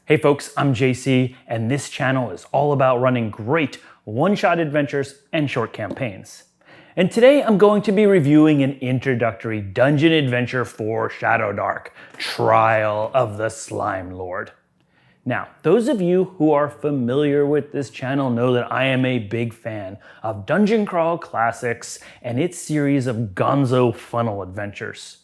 Hey folks, I'm JC, and this channel is all about running great one-shot adventures and short campaigns. And today I'm going to be reviewing an introductory dungeon adventure for Shadowdark, Trial of the Slime Lord. Now, those of you who are familiar with this channel know that I am a big fan of Dungeon Crawl Classics and its series of gonzo funnel adventures.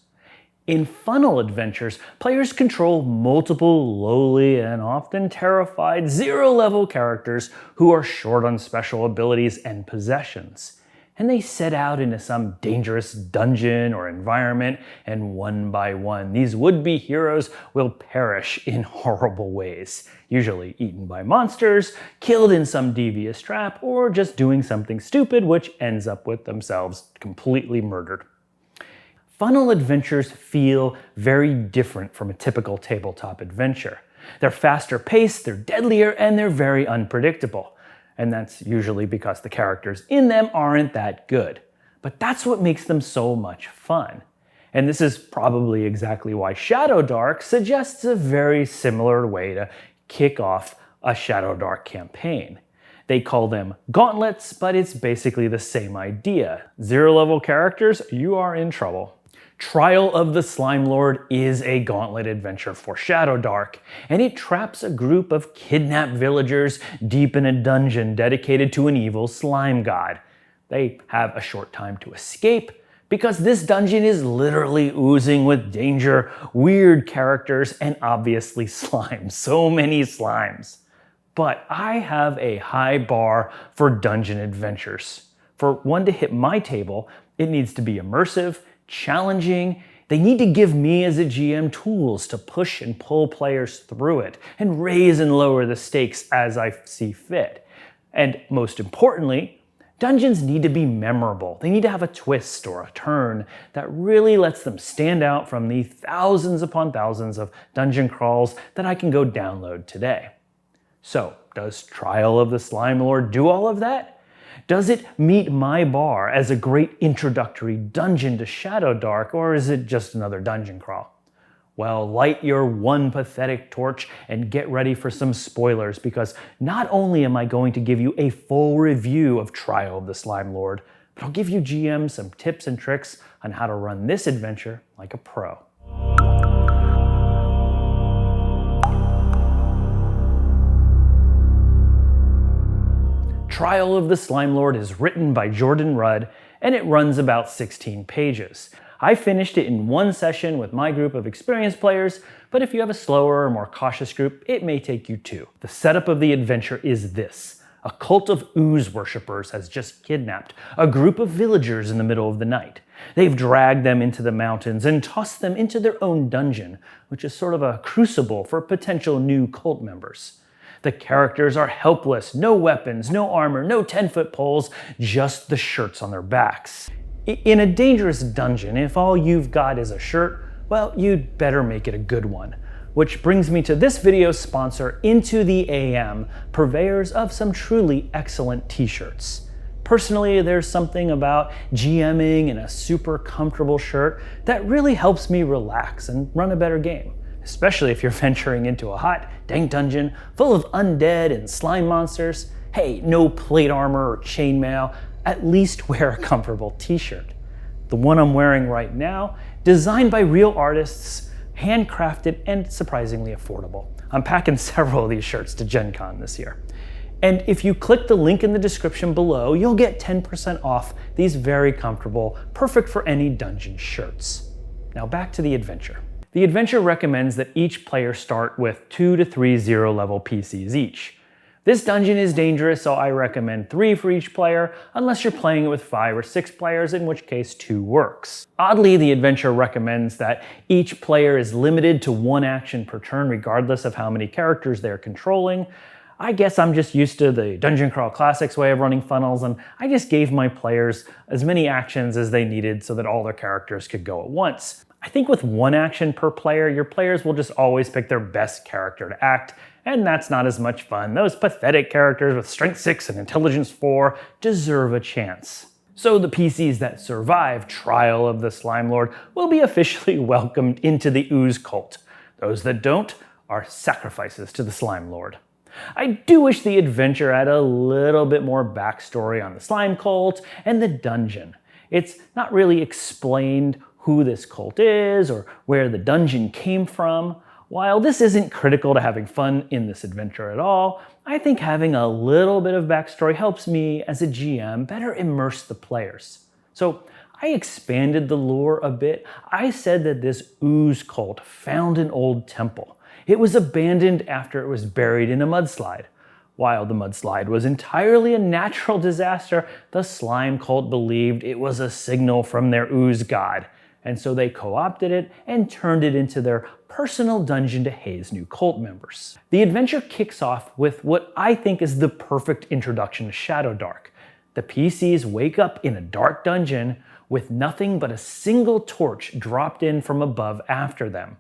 In funnel adventures, players control multiple lowly and often terrified zero-level characters who are short on special abilities and possessions. And they set out into some dangerous dungeon or environment, and one by one, these would-be heroes will perish in horrible ways, usually eaten by monsters, killed in some devious trap, or just doing something stupid which ends up with themselves completely murdered. Funnel adventures feel very different from a typical tabletop adventure. They're faster paced, they're deadlier, and they're very unpredictable. And that's usually because the characters in them aren't that good. But that's what makes them so much fun. And this is probably exactly why Shadowdark suggests a very similar way to kick off a Shadowdark campaign. They call them gauntlets, but it's basically the same idea. Zero-level characters, you are in trouble. Trial of the Slime Lord is a gauntlet adventure for Shadowdark, and it traps a group of kidnapped villagers deep in a dungeon dedicated to an evil slime god. They have a short time to escape, because this dungeon is literally oozing with danger, weird characters, and obviously slime. So many slimes. But I have a high bar for dungeon adventures. For one to hit my table, it needs to be immersive, challenging. They need to give me as a GM tools to push and pull players through it and raise and lower the stakes as I see fit. And most importantly, dungeons need to be memorable. They need to have a twist or a turn that really lets them stand out from the thousands upon thousands of dungeon crawls that I can go download today. So, does Trial of the Slime Lord do all of that? Does it meet my bar as a great introductory dungeon to Shadowdark, or is it just another dungeon crawl? Well, light your one pathetic torch and get ready for some spoilers, because not only am I going to give you a full review of Trial of the Slime Lord, but I'll give you GMs some tips and tricks on how to run this adventure like a pro. Trial of the Slime Lord is written by Jordan Rudd, and it runs about 16 pages. I finished it in one session with my group of experienced players, but if you have a slower or more cautious group, it may take you two. The setup of the adventure is this. A cult of ooze worshippers has just kidnapped a group of villagers in the middle of the night. They've dragged them into the mountains and tossed them into their own dungeon, which is sort of a crucible for potential new cult members. The characters are helpless, no weapons, no armor, no 10-foot poles, just the shirts on their backs. In a dangerous dungeon, if all you've got is a shirt, well, you'd better make it a good one. Which brings me to this video's sponsor, Into the AM, purveyors of some truly excellent t-shirts. Personally, there's something about GMing in a super comfortable shirt that really helps me relax and run a better game. Especially if you're venturing into a hot, dank dungeon full of undead and slime monsters. Hey, no plate armor or chainmail, at least wear a comfortable t-shirt. The one I'm wearing right now, designed by real artists, handcrafted and surprisingly affordable. I'm packing several of these shirts to Gen Con this year. And if you click the link in the description below, you'll get 10% off these very comfortable, perfect for any dungeon shirts. Now back to the adventure. The adventure recommends that each player start with 2 to 3 zero-level PCs each. This dungeon is dangerous, so I recommend 3 for each player, unless you're playing it with 5 or 6 players, in which case 2 works. Oddly, the adventure recommends that each player is limited to 1 action per turn, regardless of how many characters they're controlling. I guess I'm just used to the Dungeon Crawl Classics way of running funnels, and I just gave my players as many actions as they needed so that all their characters could go at once. I think with 1 action per player, your players will just always pick their best character to act, and that's not as much fun. Those pathetic characters with Strength 6 and Intelligence 4 deserve a chance. So the PCs that survive Trial of the Slime Lord will be officially welcomed into the ooze cult. Those that don't are sacrifices to the Slime Lord. I do wish the adventure had a little bit more backstory on the slime cult and the dungeon. It's not really explained who this cult is or where the dungeon came from. While this isn't critical to having fun in this adventure at all, I think having a little bit of backstory helps me as a GM better immerse the players. So I expanded the lore a bit. I said that this ooze cult found an old temple. It was abandoned after it was buried in a mudslide. While the mudslide was entirely a natural disaster, the slime cult believed it was a signal from their ooze god, and so they co-opted it and turned it into their personal dungeon to haze new cult members. The adventure kicks off with what I think is the perfect introduction to Shadowdark. The PCs wake up in a dark dungeon with nothing but a single torch dropped in from above after them.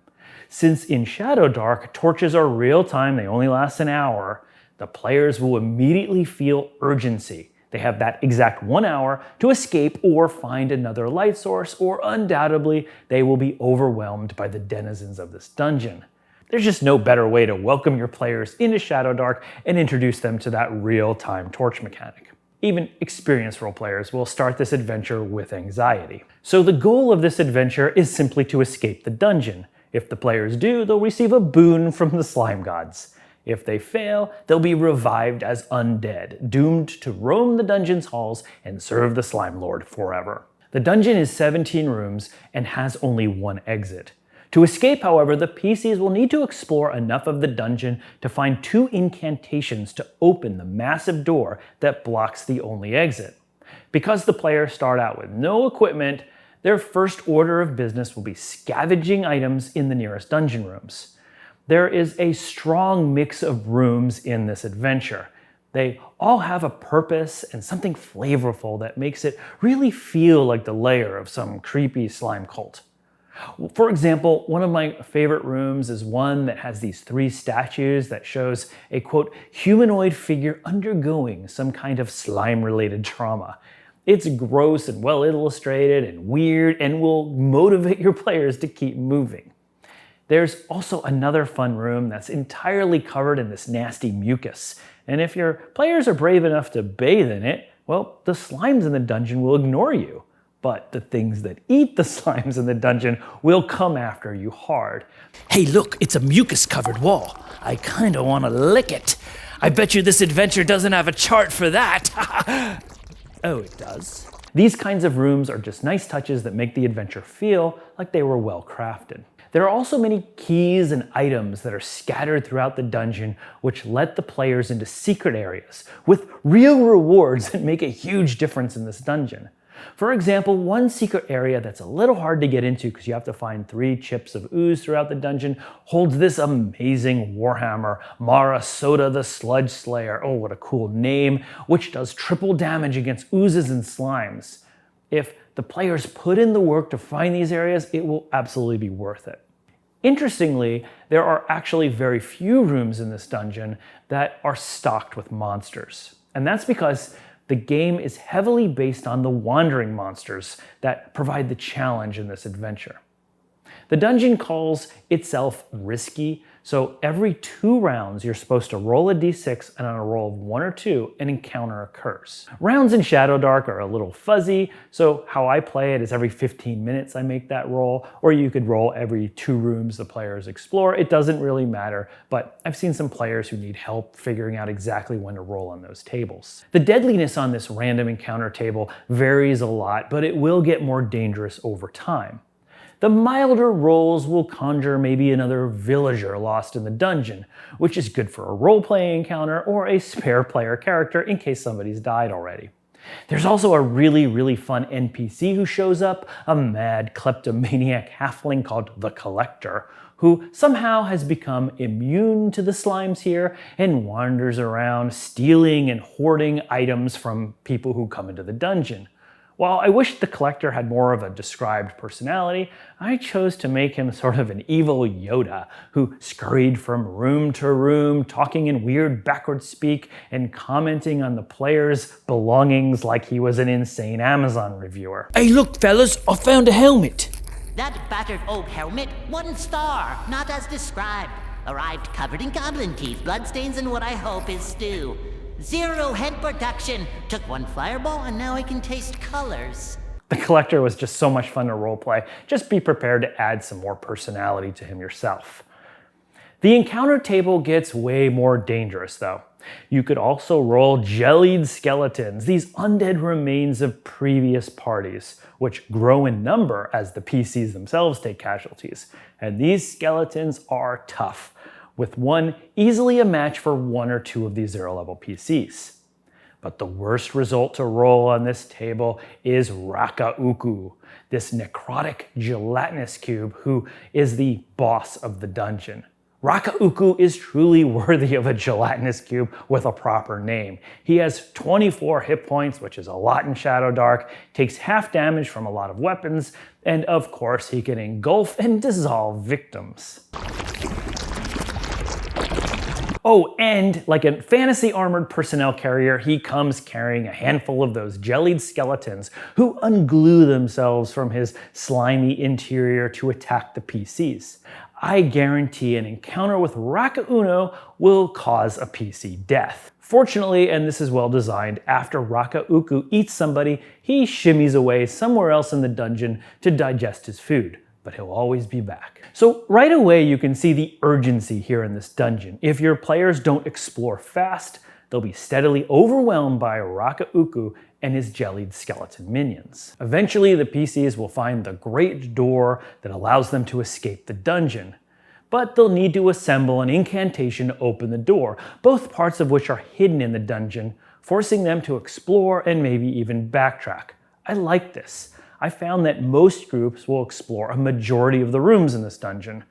Since in Shadowdark, torches are real-time, they only last an hour, the players will immediately feel urgency. They have that exact 1 hour to escape or find another light source, or undoubtedly, they will be overwhelmed by the denizens of this dungeon. There's just no better way to welcome your players into Shadowdark and introduce them to that real-time torch mechanic. Even experienced role players will start this adventure with anxiety. So the goal of this adventure is simply to escape the dungeon. If the players do, they'll receive a boon from the slime gods. If they fail, they'll be revived as undead, doomed to roam the dungeon's halls and serve the Slime Lord forever. The dungeon is 17 rooms and has only one exit. To escape, however, the PCs will need to explore enough of the dungeon to find 2 incantations to open the massive door that blocks the only exit. Because the players start out with no equipment, their first order of business will be scavenging items in the nearest dungeon rooms. There is a strong mix of rooms in this adventure. They all have a purpose and something flavorful that makes it really feel like the lair of some creepy slime cult. For example, one of my favorite rooms is one that has these 3 statues that shows a, quote, humanoid figure undergoing some kind of slime-related trauma. It's gross and well illustrated and weird and will motivate your players to keep moving. There's also another fun room that's entirely covered in this nasty mucus, and if your players are brave enough to bathe in it, well, the slimes in the dungeon will ignore you. But the things that eat the slimes in the dungeon will come after you hard. Hey look, it's a mucus-covered wall. I kinda wanna lick it. I bet you this adventure doesn't have a chart for that. Oh, it does. These kinds of rooms are just nice touches that make the adventure feel like they were well crafted. There are also many keys and items that are scattered throughout the dungeon which let the players into secret areas with real rewards that make a huge difference in this dungeon. For example, one secret area that's a little hard to get into because you have to find 3 chips of ooze throughout the dungeon holds this amazing warhammer, Mara Soda the Sludge Slayer, oh what a cool name, which does triple damage against oozes and slimes. If the players put in the work to find these areas, it will absolutely be worth it. Interestingly, there are actually very few rooms in this dungeon that are stocked with monsters. And that's because the game is heavily based on the wandering monsters that provide the challenge in this adventure. The dungeon calls itself risky, so every 2 rounds you're supposed to roll a d6 and on a roll of 1 or 2, an encounter occurs. Rounds in Shadowdark are a little fuzzy, so how I play it is every 15 minutes I make that roll, or you could roll every 2 rooms the players explore. It doesn't really matter, but I've seen some players who need help figuring out exactly when to roll on those tables. The deadliness on this random encounter table varies a lot, but it will get more dangerous over time. The milder rolls will conjure maybe another villager lost in the dungeon, which is good for a role-playing encounter or a spare player character in case somebody's died already. There's also a really fun NPC who shows up, a mad kleptomaniac halfling called the Collector, who somehow has become immune to the slimes here and wanders around stealing and hoarding items from people who come into the dungeon. While I wish the Collector had more of a described personality, I chose to make him sort of an evil Yoda who scurried from room to room, talking in weird backward speak and commenting on the players' belongings like he was an insane Amazon reviewer. Hey look fellas, I found a helmet. That battered oak helmet, 1 star, not as described. Arrived covered in goblin teeth, bloodstains, and what I hope is stew. 0 head production. Took 1 fireball, and now I can taste colors. The Collector was just so much fun to roleplay. Just be prepared to add some more personality to him yourself. The encounter table gets way more dangerous though. You could also roll jellied skeletons, these undead remains of previous parties, which grow in number as the PCs themselves take casualties. And these skeletons are tough, with one easily a match for 1 or 2 of these 0-level PCs. But the worst result to roll on this table is Rakauku, this necrotic gelatinous cube who is the boss of the dungeon. Rakauku is truly worthy of a gelatinous cube with a proper name. He has 24 hit points, which is a lot in Shadowdark, takes half damage from a lot of weapons, and of course he can engulf and dissolve victims. Oh, and like a fantasy armored personnel carrier, he comes carrying a handful of those jellied skeletons who unglue themselves from his slimy interior to attack the PCs. I guarantee an encounter with Rakauno will cause a PC death. Fortunately, and this is well designed, after Rakauku eats somebody, he shimmies away somewhere else in the dungeon to digest his food, but he'll always be back. So right away you can see the urgency here in this dungeon. If your players don't explore fast, they'll be steadily overwhelmed by Rakauku and his jellied skeleton minions. Eventually, the PCs will find the great door that allows them to escape the dungeon. But they'll need to assemble an incantation to open the door, both parts of which are hidden in the dungeon, forcing them to explore and maybe even backtrack. I like this. I found that most groups will explore a majority of the rooms in this dungeon,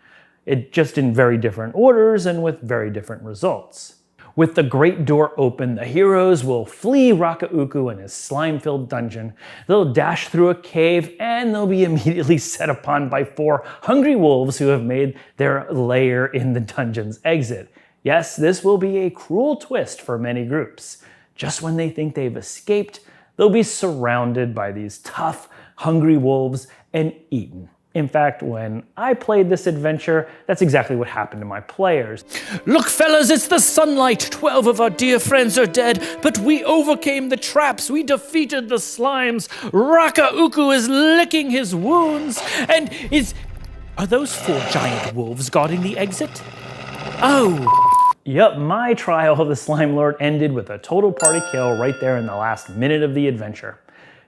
just in very different orders and with very different results. With the great door open, the heroes will flee Rakauku and his slime-filled dungeon. They'll dash through a cave and they'll be immediately set upon by 4 hungry wolves who have made their lair in the dungeon's exit. Yes, this will be a cruel twist for many groups. Just when they think they've escaped, they'll be surrounded by these tough, hungry wolves and eaten. In fact, when I played this adventure, that's exactly what happened to my players. Look, fellas, it's the sunlight. 12 of our dear friends are dead, but we overcame the traps. We defeated the slimes. Rakauku is licking his wounds. And are those 4 giant wolves guarding the exit? Oh. Yup, my trial of the Slime Lord ended with a total party kill right there in the last minute of the adventure.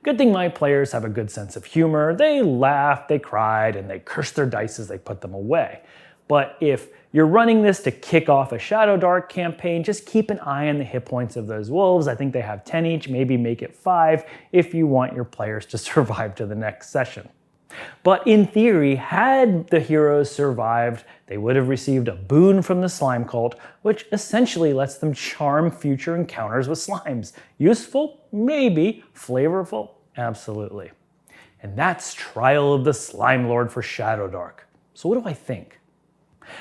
Good thing my players have a good sense of humor. They laughed, they cried, and they cursed their dice as they put them away. But if you're running this to kick off a Shadowdark campaign, just keep an eye on the hit points of those wolves. I think they have 10 each, maybe make it 5 if you want your players to survive to the next session. But in theory, had the heroes survived, they would have received a boon from the slime cult, which essentially lets them charm future encounters with slimes. Useful? Maybe. Flavorful? Absolutely. And that's Trial of the Slime Lord for Shadowdark. So what do I think?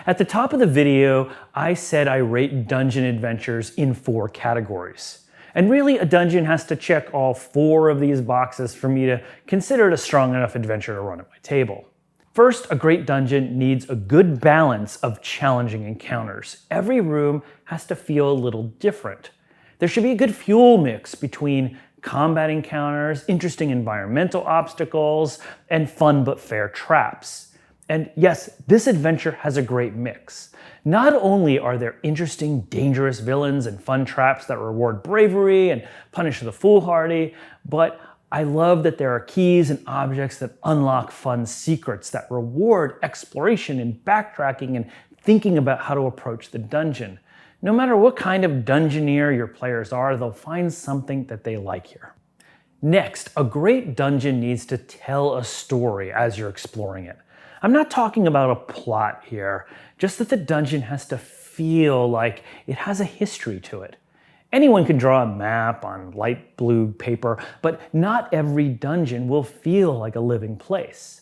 At the top of the video, I said I rate dungeon adventures in 4 categories. And really, a dungeon has to check all 4 of these boxes for me to consider it a strong enough adventure to run at my table. First, a great dungeon needs a good balance of challenging encounters. Every room has to feel a little different. There should be a good fuel mix between combat encounters, interesting environmental obstacles, and fun but fair traps. And yes, this adventure has a great mix. Not only are there interesting, dangerous villains and fun traps that reward bravery and punish the foolhardy, but I love that there are keys and objects that unlock fun secrets that reward exploration and backtracking and thinking about how to approach the dungeon. No matter what kind of dungeoneer your players are, they'll find something that they like here. Next, a great dungeon needs to tell a story as you're exploring it. I'm not talking about a plot here, just that the dungeon has to feel like it has a history to it. Anyone can draw a map on light blue paper, but not every dungeon will feel like a living place.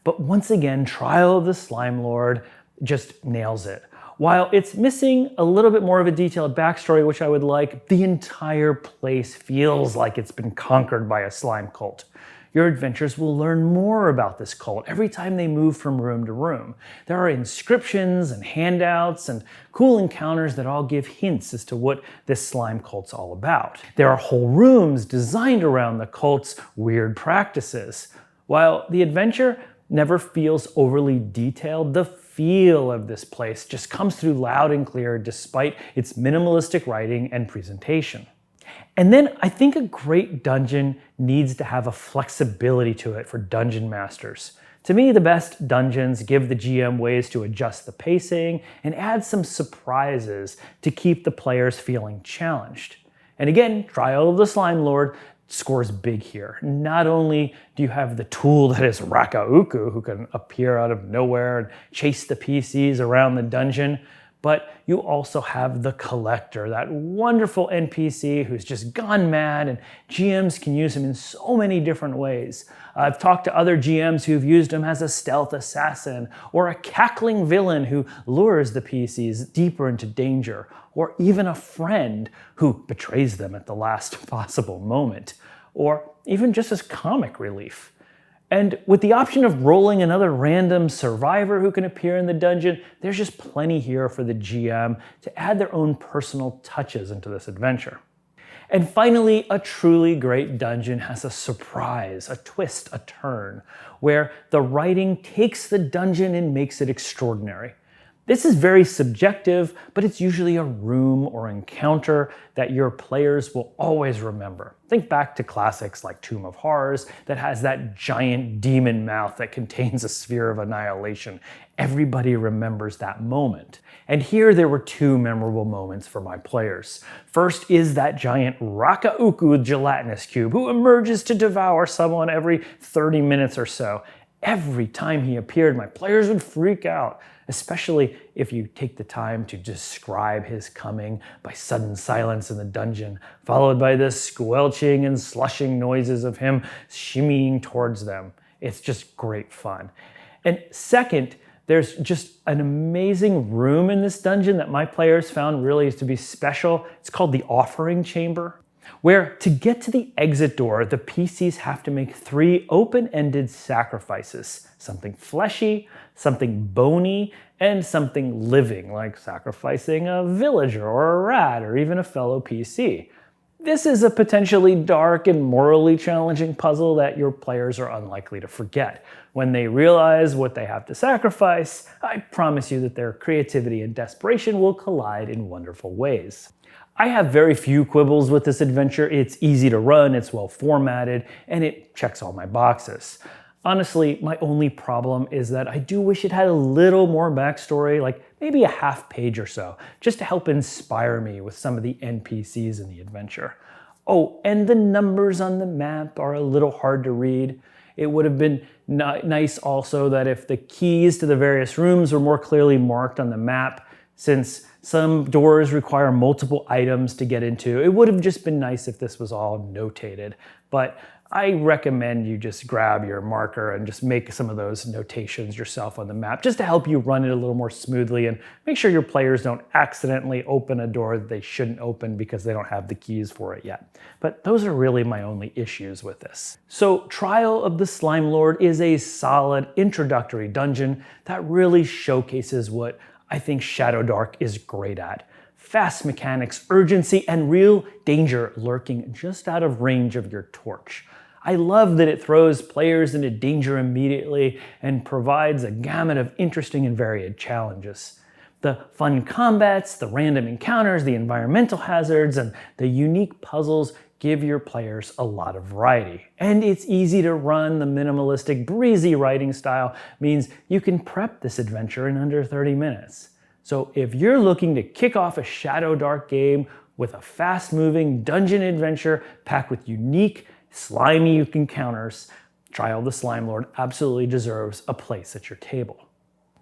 But once again, Trial of the Slime Lord just nails it. While it's missing a little bit more of a detailed backstory, which I would like, the entire place feels like it's been conquered by a slime cult. Your adventurers will learn more about this cult every time they move from room to room. There are inscriptions and handouts and cool encounters that all give hints as to what this slime cult's all about. There are whole rooms designed around the cult's weird practices. While the adventure never feels overly detailed, the feel of this place just comes through loud and clear despite its minimalistic writing and presentation. And then I think a great dungeon needs to have a flexibility to it for dungeon masters. To me, the best dungeons give the GM ways to adjust the pacing and add some surprises to keep the players feeling challenged. And again, Trial of the Slime Lord scores big here. Not only do you have the tool that is Rakauku, who can appear out of nowhere and chase the PCs around the dungeon, but you also have the Collector, that wonderful NPC who's just gone mad, and GMs can use him in so many different ways. I've talked to other GMs who've used him as a stealth assassin, or a cackling villain who lures the PCs deeper into danger, or even a friend who betrays them at the last possible moment, or even just as comic relief. And with the option of rolling another random survivor who can appear in the dungeon, there's just plenty here for the GM to add their own personal touches into this adventure. And finally, a truly great dungeon has a surprise, a twist, a turn, where the writing takes the dungeon and makes it extraordinary. This is very subjective, but it's usually a room or encounter that your players will always remember. Think back to classics like Tomb of Horrors that has that giant demon mouth that contains a sphere of annihilation. Everybody remembers that moment. And here there were two memorable moments for my players. First is that giant Rakauku gelatinous cube who emerges to devour someone every 30 minutes or so. Every time he appeared, my players would freak out, especially if you take the time to describe his coming by sudden silence in the dungeon, followed by the squelching and slushing noises of him shimmying towards them. It's just great fun. And second, there's just an amazing room in this dungeon that my players found really to be special. It's called the Offering Chamber, where to get to the exit door, the PCs have to make 3 open-ended sacrifices. Something fleshy, something bony, and something living, like sacrificing a villager or a rat or even a fellow PC. This is a potentially dark and morally challenging puzzle that your players are unlikely to forget. When they realize what they have to sacrifice, I promise you that their creativity and desperation will collide in wonderful ways. I have very few quibbles with this adventure. It's easy to run, it's well formatted, and it checks all my boxes. Honestly, my only problem is that I do wish it had a little more backstory, like maybe a half page or so, just to help inspire me with some of the NPCs in the adventure. Oh, and the numbers on the map are a little hard to read. It would have been nice also that if the keys to the various rooms were more clearly marked on the map, since some doors require multiple items to get into. It would have just been nice if this was all notated, but I recommend you just grab your marker and just make some of those notations yourself on the map just to help you run it a little more smoothly and make sure your players don't accidentally open a door that they shouldn't open because they don't have the keys for it yet. But those are really my only issues with this. So Trial of the Slime Lord is a solid introductory dungeon that really showcases what I think Shadowdark is great at. Fast mechanics, urgency, and real danger lurking just out of range of your torch. I love that it throws players into danger immediately and provides a gamut of interesting and varied challenges. The fun combats, the random encounters, the environmental hazards, and the unique puzzles give your players a lot of variety. And it's easy to run. The minimalistic, breezy writing style means you can prep this adventure in under 30 minutes. So if you're looking to kick off a Shadowdark game with a fast-moving dungeon adventure packed with unique, slimy encounters, Trial of the Slime Lord absolutely deserves a place at your table.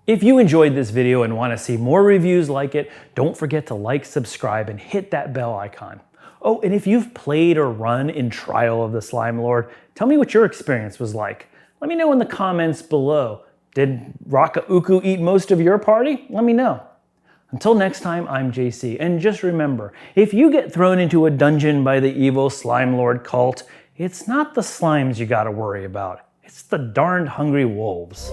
If you enjoyed this video and want to see more reviews like it, don't forget to like, subscribe, and hit that bell icon. Oh, and if you've played or run in Trial of the Slime Lord, tell me what your experience was like. Let me know in the comments below. Did Rakauku eat most of your party? Let me know. Until next time, I'm JC, and just remember, if you get thrown into a dungeon by the evil Slime Lord cult, it's not the slimes you gotta worry about. It's the darned hungry wolves.